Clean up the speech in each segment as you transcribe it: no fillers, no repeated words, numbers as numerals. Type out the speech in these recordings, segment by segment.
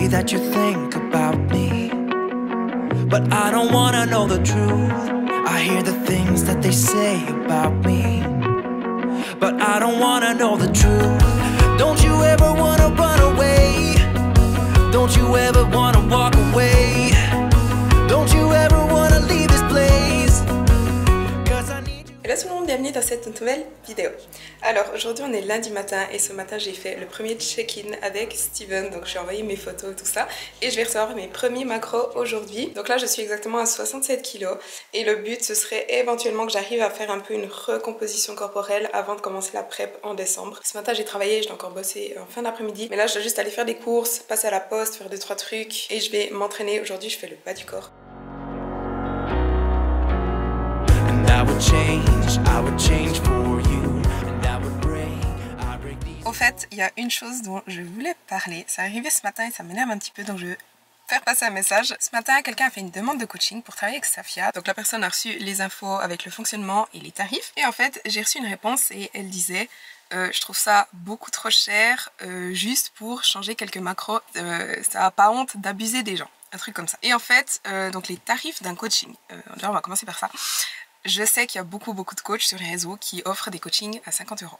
way that you think about me, but I don't wanna know the truth. I hear the things that they say about me, but I don't wanna know the truth. Don't you ever wanna run away? Don't you ever wanna walk away? Don't you ever wanna leave this place? 'Cause I need you. Hello tout le monde, bienvenue dans cette nouvelle vidéo. Alors aujourd'hui on est lundi matin et ce matin j'ai fait le premier check-in avec Steven. Donc j'ai envoyé mes photos et tout ça et je vais recevoir mes premiers macros aujourd'hui. Donc là je suis exactement à 67 kg et le but ce serait éventuellement que j'arrive à faire un peu une recomposition corporelle avant de commencer la prep en décembre. Ce matin j'ai travaillé, j'ai encore bossé en fin d'après-midi, mais là je dois juste aller faire des courses, passer à la poste, faire 2-3 trucs et je vais m'entraîner. Aujourd'hui je fais le bas du corps. Au fait, il y a une chose dont je voulais parler. C'est arrivé ce matin et ça m'énerve un petit peu, donc je vais faire passer un message. Ce matin, quelqu'un a fait une demande de coaching pour travailler avec Safia. Donc la personne a reçu les infos avec le fonctionnement et les tarifs. Et en fait, j'ai reçu une réponse et elle disait je trouve ça beaucoup trop cher juste pour changer quelques macros. Ça n'a pas honte d'abuser des gens. Un truc comme ça. Et en fait, donc les tarifs d'un coaching. Déjà, on va commencer par ça. Je sais qu'il y a beaucoup de coachs sur les réseaux qui offrent des coachings à 50 €.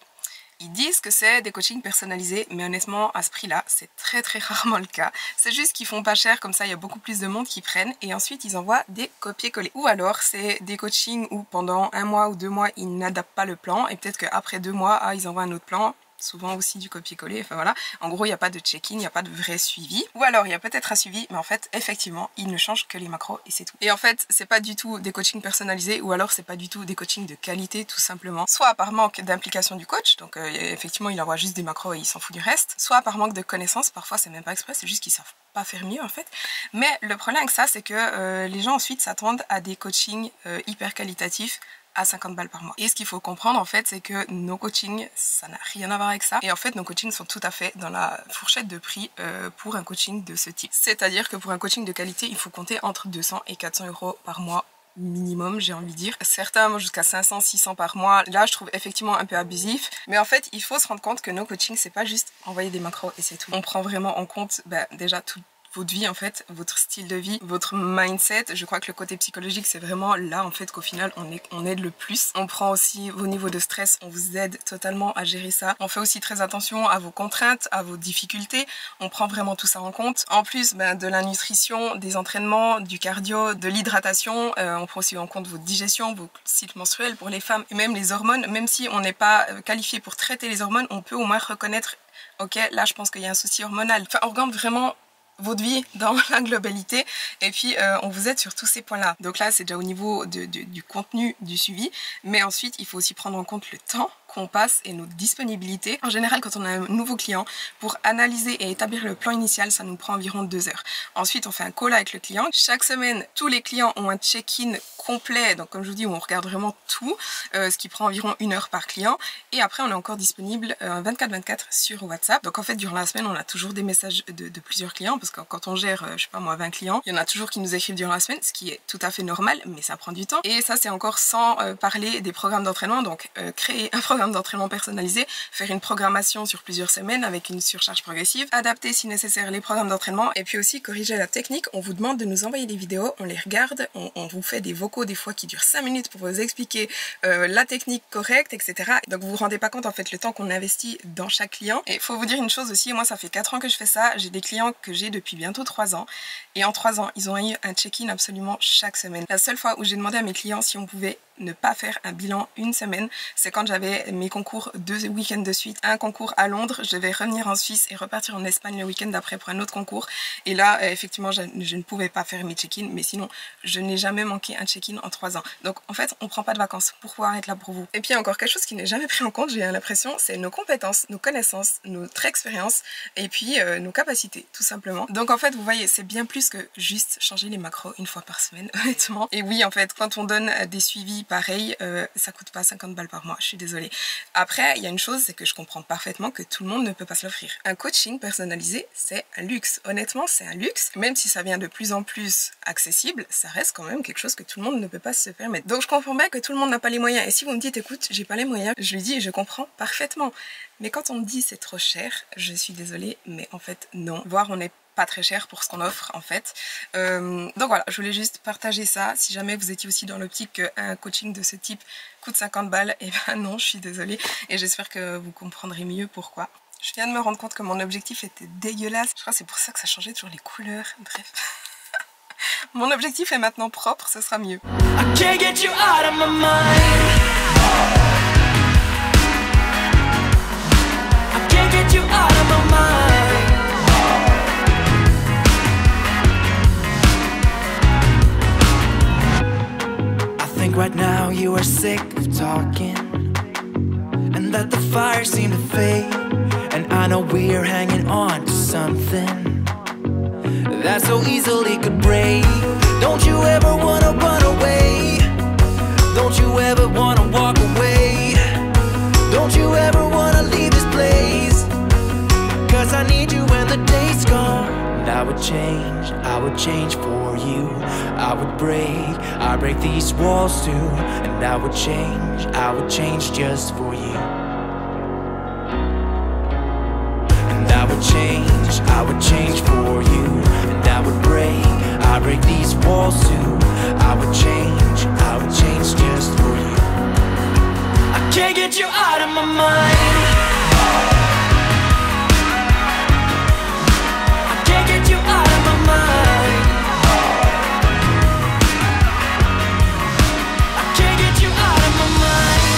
Ils disent que c'est des coachings personnalisés, mais honnêtement, à ce prix-là, c'est très rarement le cas. C'est juste qu'ils font pas cher, comme ça, il y a beaucoup plus de monde qui prennent, et ensuite, ils envoient des copier-coller. Ou alors, c'est des coachings où pendant 1 mois ou 2 mois, ils n'adaptent pas le plan, et peut-être qu'après 2 mois, ils envoient un autre plan. Souvent aussi du copier-coller, enfin voilà. En gros, il n'y a pas de check-in, il n'y a pas de vrai suivi. Ou alors, il y a peut-être un suivi, mais en fait, effectivement, il ne change que les macros et c'est tout. Et en fait, c'est pas du tout des coachings personnalisés, ou alors c'est pas du tout des coachings de qualité, tout simplement. Soit par manque d'implication du coach, donc effectivement, il envoie juste des macros et il s'en fout du reste. Soit par manque de connaissances, parfois c'est même pas exprès, c'est juste qu'ils savent pas faire mieux en fait. Mais le problème avec ça, c'est que les gens ensuite s'attendent à des coachings hyper qualitatifs à 50 balles par mois. Et ce qu'il faut comprendre en fait, c'est que nos coachings, ça n'a rien à voir avec ça. Et en fait, nos coachings sont tout à fait dans la fourchette de prix pour un coaching de ce type. C'est-à-dire que pour un coaching de qualité, il faut compter entre 200 et 400 € par mois minimum, j'ai envie de dire. Certains vont jusqu'à 500, 600 par mois. Là, je trouve effectivement un peu abusif. Mais en fait, il faut se rendre compte que nos coachings, c'est pas juste envoyer des macros et c'est tout. On prend vraiment en compte déjà tout votre vie en fait, votre style de vie, votre mindset. Je crois que le côté psychologique c'est vraiment là en fait qu'au final on aide le plus. On prend aussi vos niveaux de stress, on vous aide totalement à gérer ça. On fait aussi très attention à vos contraintes, à vos difficultés. On prend vraiment tout ça en compte. En plus de la nutrition, des entraînements, du cardio, de l'hydratation, on prend aussi en compte votre digestion, vos cycles menstruels pour les femmes et même les hormones. Même si on n'est pas qualifié pour traiter les hormones, on peut au moins reconnaître ok là je pense qu'il y a un souci hormonal. Enfin on regarde vraiment votre vie dans la globalité et puis on vous aide sur tous ces points là. Donc là c'est déjà au niveau du contenu du suivi, mais ensuite il faut aussi prendre en compte le temps qu'on passe et notre disponibilité. En général quand on a un nouveau client, pour analyser et établir le plan initial ça nous prend environ 2 heures. Ensuite on fait un call avec le client. Chaque semaine tous les clients ont un check-in complet, donc comme je vous dis on regarde vraiment tout, ce qui prend environ 1 heure par client et après on est encore disponible 24/24 sur WhatsApp. Donc en fait durant la semaine on a toujours des messages de plusieurs clients parce que quand on gère je sais pas moi 20 clients, il y en a toujours qui nous écrivent durant la semaine, ce qui est tout à fait normal mais ça prend du temps. Et ça c'est encore sans parler des programmes d'entraînement, donc créer un programme d'entraînement personnalisé, faire une programmation sur plusieurs semaines avec une surcharge progressive, adapter si nécessaire les programmes d'entraînement et puis aussi corriger la technique. On vous demande de nous envoyer des vidéos, on les regarde, on vous fait des vocaux des fois qui durent 5 minutes pour vous expliquer la technique correcte, etc. Donc vous vous rendez pas compte en fait le temps qu'on investit dans chaque client. Et il faut vous dire une chose aussi, moi ça fait 4 ans que je fais ça, j'ai des clients que j'ai depuis bientôt 3 ans et en 3 ans ils ont eu un check-in absolument chaque semaine. La seule fois où j'ai demandé à mes clients si on pouvait ne pas faire un bilan une semaine, c'est quand j'avais mes concours 2 week-ends de suite, un concours à Londres, je vais revenir en Suisse et repartir en Espagne le week-end d'après pour un autre concours et là effectivement je ne pouvais pas faire mes check-in, mais sinon je n'ai jamais manqué un check-in en 3 ans. Donc en fait on prend pas de vacances pour pouvoir être là pour vous. Et puis encore quelque chose qui n'est jamais pris en compte, j'ai l'impression, c'est nos compétences, nos connaissances, notre expérience et puis nos capacités tout simplement. Donc en fait vous voyez c'est bien plus que juste changer les macros une fois par semaine honnêtement. Et oui en fait quand on donne des suivis pareil, ça coûte pas 50 balles par mois, je suis désolée. Après, il y a une chose, c'est que je comprends parfaitement que tout le monde ne peut pas se l'offrir. Un coaching personnalisé, c'est un luxe. Honnêtement, c'est un luxe. Même si ça vient de plus en plus accessible, ça reste quand même quelque chose que tout le monde ne peut pas se permettre. Donc je comprends bien que tout le monde n'a pas les moyens. Et si vous me dites, écoute, j'ai pas les moyens, je lui dis, je comprends parfaitement. Mais quand on me dit c'est trop cher, je suis désolée, mais en fait non. Voire on est pas très cher pour ce qu'on offre en fait. Donc voilà, je voulais juste partager ça. Si jamais vous étiez aussi dans l'optique qu'un coaching de ce type coûte 50 balles, et ben non, je suis désolée. Et j'espère que vous comprendrez mieux pourquoi. Je viens de me rendre compte que mon objectif était dégueulasse. Je crois que c'est pour ça que ça changeait toujours les couleurs. Bref. Mon objectif est maintenant propre, ce sera mieux. I can't get you out of my mind. I can't get you out of my mind. I think right now you are sick of talking, and that the fire seemed to fade. And I know we're hanging on to something that so easily could break. Don't you ever wanna run away? Don't you ever wanna walk away? Don't you ever wanna leave this place? Cause I need you when the day's gone. And I would change for you. I would break these walls too. And I would change just for you. And I would change for you. And I would break these walls too. I would change just for you. I can't get you out of my mind. I can't get you out of my mind. I can't get you out of my mind.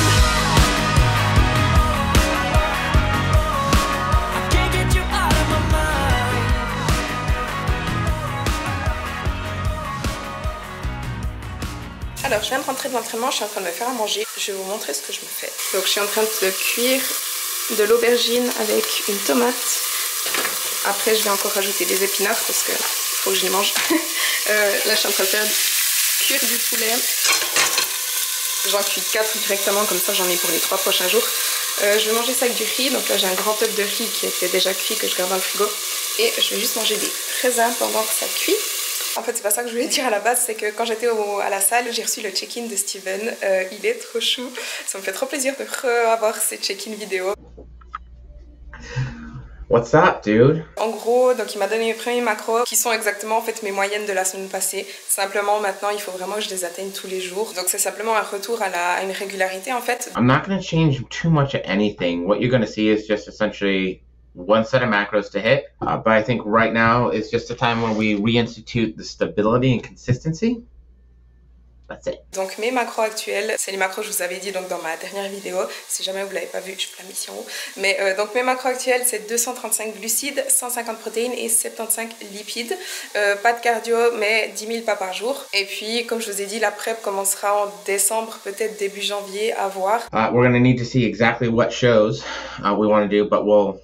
I can't get you out of my mind. Alors je viens de rentrer de l'entraînement, je suis en train de me faire à manger. Je vais vous montrer ce que je me fais. Donc je suis en train de cuire de l'aubergine avec une tomate. Après je vais encore rajouter des épinards parce que faut que je les mange. Là je suis en train de faire cuire du poulet. J'en cuis 4 directement, comme ça j'en ai pour les 3 prochains jours. Je vais manger ça avec du riz. Donc là j'ai un grand top de riz qui était déjà cuit que je garde dans le frigo. Et je vais juste manger des raisins pendant que ça cuit. En fait c'est pas ça que je voulais dire à la base, c'est que quand j'étais à la salle, j'ai reçu le check-in de Steven. Il est trop chou, ça me fait trop plaisir de revoir ces check-in vidéo. What's up, dude? En gros, donc il m'a donné mes premiers macros qui sont exactement en fait mes moyennes de la semaine passée. Simplement maintenant il faut vraiment que je les atteigne tous les jours. Donc c'est simplement un retour à une régularité en fait. I'm not going to change too much of anything. What you're going to see is just essentially one set of macros to hit. But I think right now is just a time when we reinstitute the stability and consistency. That's it. Donc mes macros actuels, c'est les macros que je vous avais dit donc dans ma dernière vidéo. Si jamais vous ne l'avez pas vu, je vous la mise en haut. Mais donc mes macros actuels, c'est 235 glucides, 150 protéines et 75 lipides. Pas de cardio, mais 10 000 pas par jour. Et puis, comme je vous ai dit, la prep commencera en décembre, peut-être début janvier, à voir. We're going to need to see exactly what shows we want to do, but we'll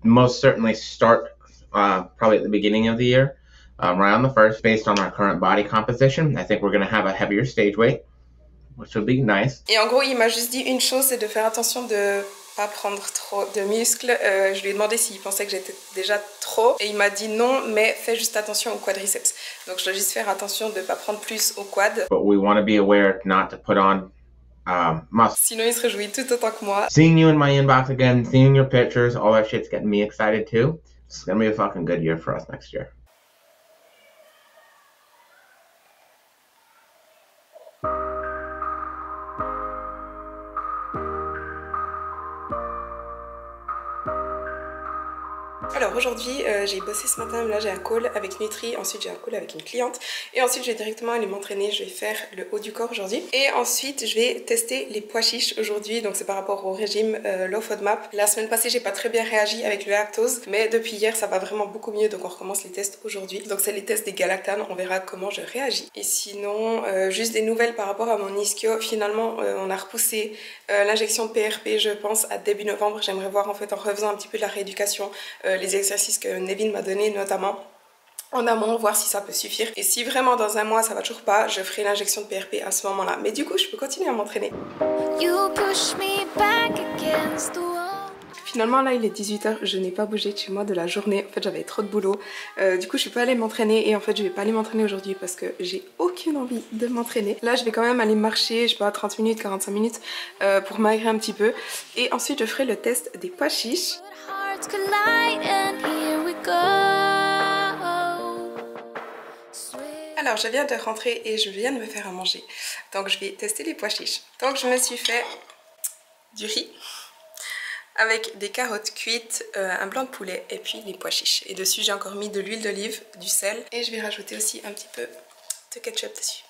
most certainly start probably at the beginning of the year. Right on the first, based on our current body composition, I think we're going to have a heavier stage weight, which will be nice. Et en gros, il m'a juste dit une chose, c'est de faire attention de pas prendre trop de muscles. Je lui ai demandé s'il pensait que j'étais déjà trop et il m'a dit non, mais fais juste attention aux quadriceps. Donc je dois juste faire attention de pas prendre plus au quad. But we want to be aware not to put on muscle. Sinon il se réjouit tout autant que moi. Seeing you in my inbox again, seeing your pictures, all that shit's getting me excited too. It's going to be a fucking good year for us next year. Alors aujourd'hui j'ai bossé ce matin, là j'ai un call avec Nutri, ensuite j'ai un call avec une cliente et ensuite je vais directement aller m'entraîner, je vais faire le haut du corps aujourd'hui et ensuite je vais tester les pois chiches aujourd'hui, donc c'est par rapport au régime low FODMAP. La semaine passée j'ai pas très bien réagi avec le lactose mais depuis hier ça va vraiment beaucoup mieux, donc on recommence les tests aujourd'hui. Donc c'est les tests des galactanes, on verra comment je réagis. Et sinon juste des nouvelles par rapport à mon ischio, finalement on a repoussé l'injection de PRP je pense à début novembre. J'aimerais voir en fait en refaisant un petit peu de la rééducation les exercices que Nevin m'a donné notamment en amont, voir si ça peut suffire. Et si vraiment dans un mois ça va toujours pas, je ferai l'injection de PRP à ce moment là. Mais du coup je peux continuer à m'entraîner. Finalement là il est 18h, je n'ai pas bougé de chez moi de la journée, en fait j'avais trop de boulot. Du coup je suis pas allée m'entraîner et en fait je vais pas aller m'entraîner aujourd'hui parce que j'ai aucune envie de m'entraîner. Là je vais quand même aller marcher, je sais pas, 30 minutes, 45 minutes pour maigrir un petit peu. Et ensuite je ferai le test des pois chiches. And here we go. Alors je viens de rentrer et je viens de me faire à manger. Donc je vais tester les pois chiches. Donc je me suis fait du riz avec des carottes cuites, un blanc de poulet et puis les pois chiches. Et dessus j'ai encore mis de l'huile d'olive, du sel et je vais rajouter aussi un petit peu de ketchup dessus.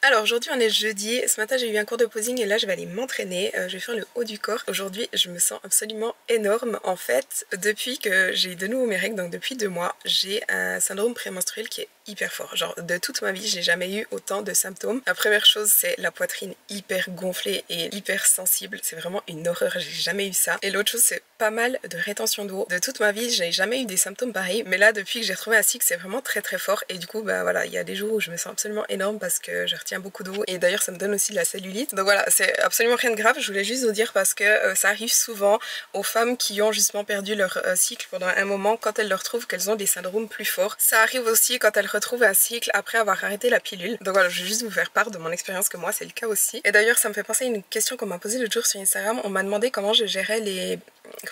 Alors aujourd'hui on est jeudi, ce matin j'ai eu un cours de posing et là je vais aller m'entraîner, je vais faire le haut du corps. Aujourd'hui je me sens absolument énorme. En fait depuis que j'ai de nouveau mes règles, donc depuis 2 mois, j'ai un syndrome prémenstruel qui est hyper fort. Genre de toute ma vie j'ai jamais eu autant de symptômes. La première chose c'est la poitrine hyper gonflée et hyper sensible, c'est vraiment une horreur, j'ai jamais eu ça. Et l'autre chose c'est pas mal de rétention d'eau. De toute ma vie j'ai jamais eu des symptômes pareils, mais là depuis que j'ai retrouvé un cycle c'est vraiment très fort et du coup bah voilà, il y a des jours où je me sens absolument énorme parce que je retiens beaucoup d'eau et d'ailleurs ça me donne aussi de la cellulite. Donc voilà, c'est absolument rien de grave, je voulais juste vous dire parce que ça arrive souvent aux femmes qui ont justement perdu leur cycle pendant un moment, quand elles le retrouvent qu'elles ont des syndromes plus forts. Ça arrive aussi quand elles retrouvent un cycle après avoir arrêté la pilule. Donc voilà, je vais juste vous faire part de mon expérience que moi c'est le cas aussi. Et d'ailleurs ça me fait penser à une question qu'on m'a posée l'autre jour sur Instagram. On m'a demandé comment je gérais les,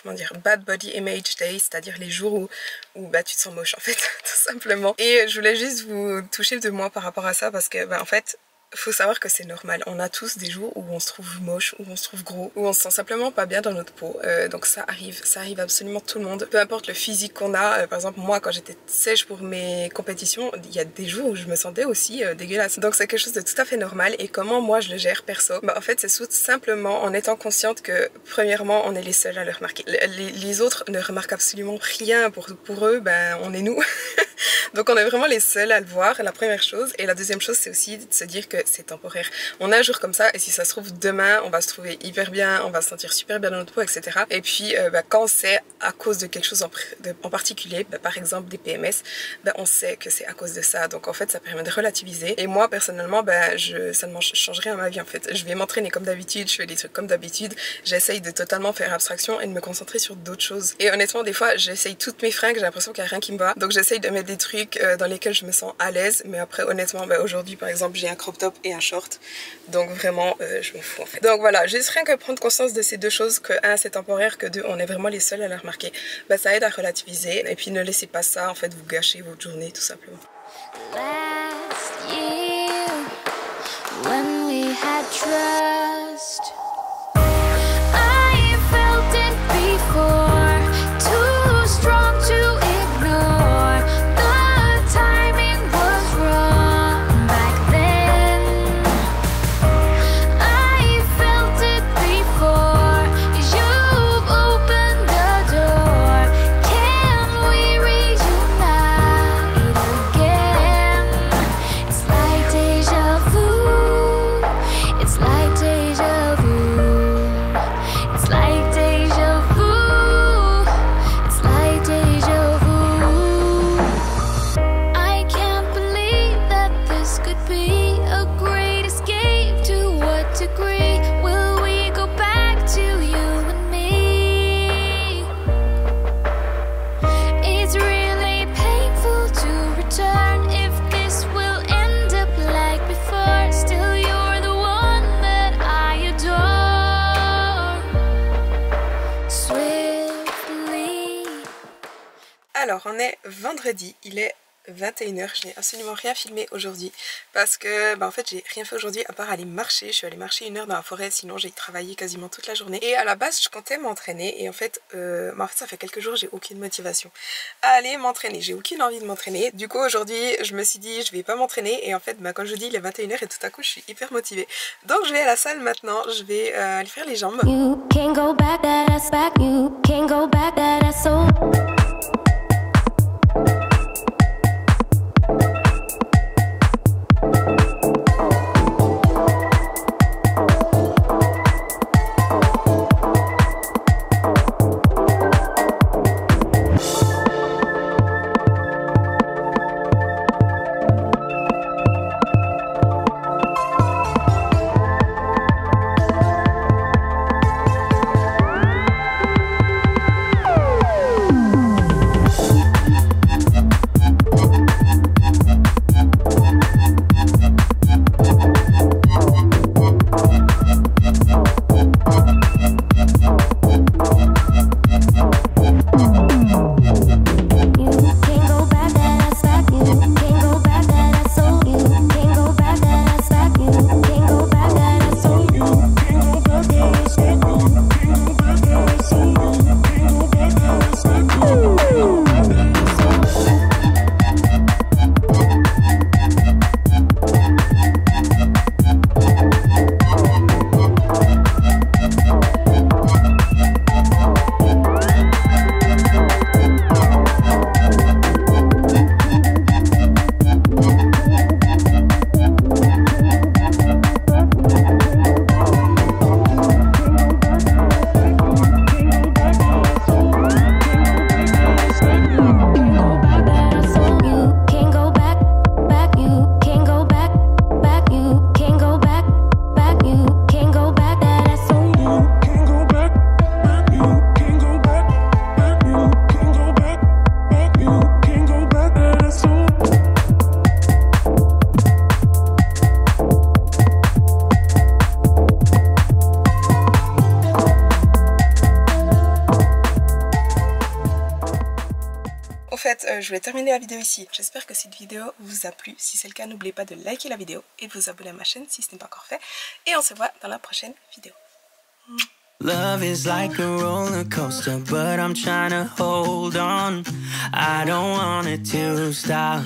comment dire, bad body image days, c'est-à-dire les jours où bah tu te sens moche en fait tout simplement. Et je voulais juste vous toucher de moi par rapport à ça parce que bah en fait faut savoir que c'est normal, on a tous des jours où on se trouve moche, où on se trouve gros, où on se sent simplement pas bien dans notre peau, donc ça arrive absolument tout le monde, peu importe le physique qu'on a. Par exemple moi quand j'étais sèche pour mes compétitions, il y a des jours où je me sentais aussi dégueulasse, donc c'est quelque chose de tout à fait normal. Et comment moi je le gère perso, bah en fait c'est tout simplement en étant consciente que premièrement on est les seuls à le remarquer, les autres ne remarquent absolument rien, pour eux ben on est nous donc on est vraiment les seuls à le voir, la première chose. Et la deuxième chose c'est aussi de se dire que c'est temporaire. On a un jour comme ça et si ça se trouve demain on va se trouver hyper bien, on va se sentir super bien dans notre peau, etc. Et puis quand c'est à cause de quelque chose en particulier, par exemple des PMS, on sait que c'est à cause de ça. Donc en fait ça permet de relativiser. Et moi personnellement ça ne change rien à ma vie en fait. Je vais m'entraîner comme d'habitude, je fais des trucs comme d'habitude, j'essaye de totalement faire abstraction et de me concentrer sur d'autres choses. Et honnêtement des fois j'essaye toutes mes fringues, j'ai l'impression qu'il n'y a rien qui me va. Donc j'essaye de mettre des trucs dans lesquels je me sens à l'aise. Mais après honnêtement aujourd'hui par exemple j'ai un crop top et un short, donc vraiment je m'en fous en fait. Donc voilà, juste rien que prendre conscience de ces deux choses, que 1 c'est temporaire, que 2 on est vraiment les seuls à le remarquer, ça aide à relativiser. Et puis ne laissez pas ça en fait vous gâcher votre journée tout simplement. Last year, when we had trust, I felt it before, too strong to ignore. The timing was wrong back then. I felt it before, you've opened the door. Can we reunite again? It's like deja vu. It's like deja vu. It's like deja vu. It's like deja vu. I can't believe that this could be a great escape. To what degree will we go back to you and me? It's really painful to return if this will end up like before. Still you're the one that I adore. Swiftly. Alors on est vendredi, il est 21h, je n'ai absolument rien filmé aujourd'hui parce que en fait j'ai rien fait aujourd'hui à part aller marcher. Je suis allée marcher 1 heure dans la forêt, sinon j'ai travaillé quasiment toute la journée. Et à la base je comptais m'entraîner et en fait ça fait quelques jours j'ai aucune motivation à aller m'entraîner, j'ai aucune envie de m'entraîner. Du coup aujourd'hui je me suis dit je vais pas m'entraîner et en fait comme je dis il est 21h et tout à coup je suis hyper motivée. Donc je vais à la salle maintenant, je vais aller faire les jambes. You can't go back that ass back, you can't go back that ass so. fait, je vais terminer la vidéo ici. J'espère que cette vidéo vous a plu. Si c'est le cas, n'oubliez pas de liker la vidéo et de vous abonner à ma chaîne si ce n'est pas encore fait. Et on se voit dans la prochaine vidéo. Love is like a roller coaster, but I'm trying to hold on. I don't want it to stop.